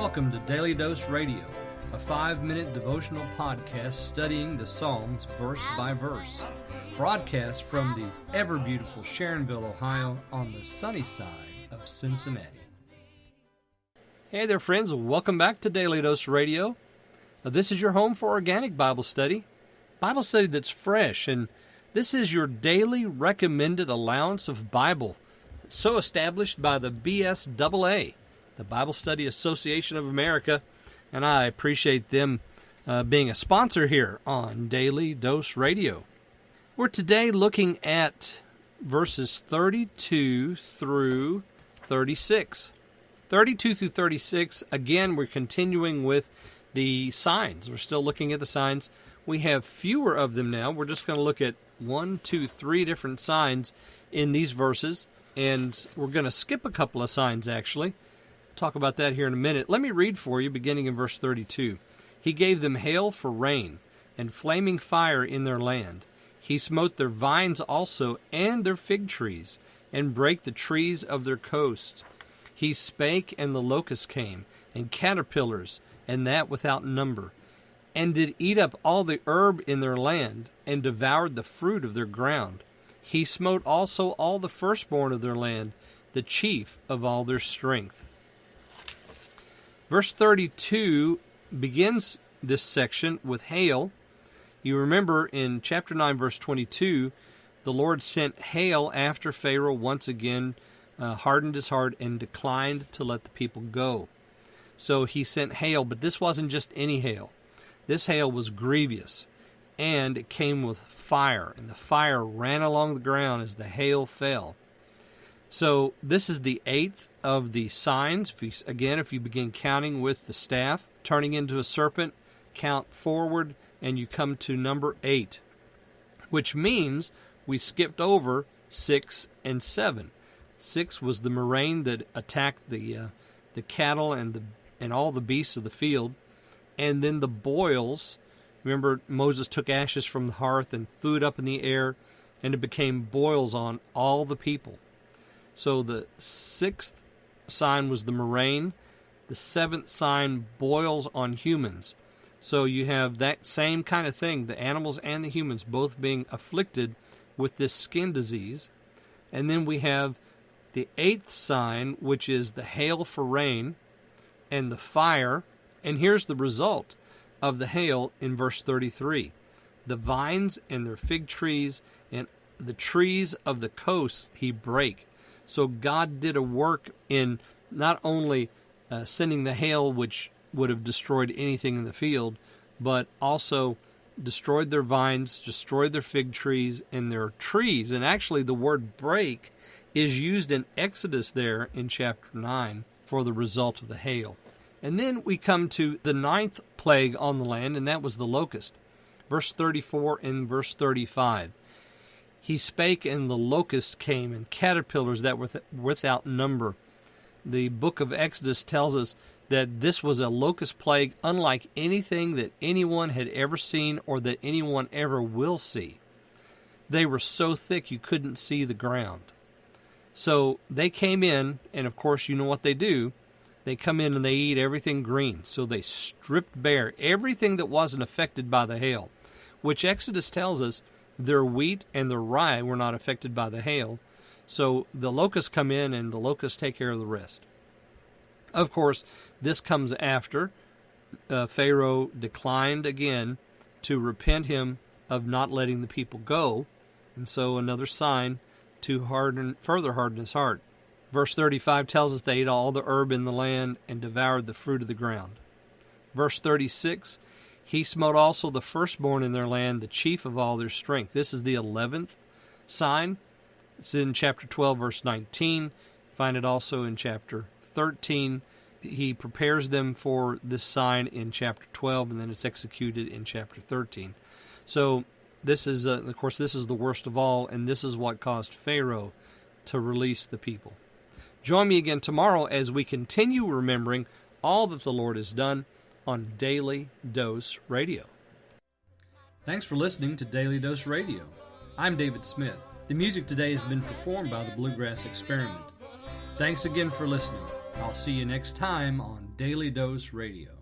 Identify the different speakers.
Speaker 1: Welcome to Daily Dose Radio, a 5-minute devotional podcast studying the Psalms verse by verse. Broadcast from the ever-beautiful Sharonville, Ohio, on the sunny side of Cincinnati. Hey there, friends. Welcome back to Daily Dose Radio. This is your home for organic Bible study that's fresh, and this is your daily recommended allowance of Bible, so established by the BSAA, the Bible Study Association of America, and I appreciate them being a sponsor here on Daily Dose Radio. We're today looking at verses 32 through 36. 32 through 36, again, we're continuing with the signs. We're still looking at the signs. We have fewer of them now. We're just going to look at 3 different signs in these verses, and we're going to skip a couple of signs, actually. Talk about that here in a minute. Let me read for you, beginning in verse 32. He gave them hail for rain, and flaming fire in their land. He smote their vines also, and their fig trees, and brake the trees of their coasts. He spake, and the locusts came, and caterpillars, and that without number, and did eat up all the herb in their land, and devoured the fruit of their ground. He smote also all the firstborn of their land, the chief of all their strength. Verse 32 begins this section with hail. You remember in chapter 9, verse 22, the Lord sent hail after Pharaoh once again hardened his heart and declined to let the people go. So he sent hail, but this wasn't just any hail. This hail was grievous, and it came with fire, and the fire ran along the ground as the hail fell. So this is the 8th of the signs. If you begin counting with the staff, turning into a serpent, count forward, and you come to number 8, which means we skipped over 6 and 7. 6 was the murrain that attacked the cattle and all the beasts of the field, and then the boils. Remember, Moses took ashes from the hearth and threw it up in the air, and it became boils on all the people. So the 6th sign was the murrain. The 7th sign, boils on humans. So you have that same kind of thing, the animals and the humans both being afflicted with this skin disease. And then we have the 8th sign, which is the hail for rain and the fire. And here's the result of the hail in verse 33. The vines and their fig trees and the trees of the coast he brake. So God did a work in not only sending the hail, which would have destroyed anything in the field, but also destroyed their vines, destroyed their fig trees and their trees. And actually the word break is used in Exodus there in chapter 9 for the result of the hail. And then we come to the 9th plague on the land, and that was the locust. Verse 34 and verse 35. He spake, and the locust came, and caterpillars that were without number. The book of Exodus tells us that this was a locust plague unlike anything that anyone had ever seen or that anyone ever will see. They were so thick you couldn't see the ground. So they came in, and of course you know what they do. They come in and they eat everything green. So they stripped bare everything that wasn't affected by the hail, which Exodus tells us their wheat and their rye were not affected by the hail. So the locusts come in and the locusts take care of the rest. Of course, this comes after Pharaoh declined again to repent him of not letting the people go. And so another sign to further harden his heart. Verse 35 tells us they ate all the herb in the land and devoured the fruit of the ground. Verse 36, he smote also the firstborn in their land, the chief of all their strength. This is the 11th sign. It's in chapter 12, verse 19. Find it also in chapter 13. He prepares them for this sign in chapter 12, and then it's executed in chapter 13. So this is, of course, this is the worst of all, and this is what caused Pharaoh to release the people. Join me again tomorrow as we continue remembering all that the Lord has done on Daily Dose Radio. Thanks for listening to Daily Dose Radio. I'm David Smith. The music today has been performed by the Bluegrass Experiment. Thanks again for listening. I'll see you next time on Daily Dose Radio.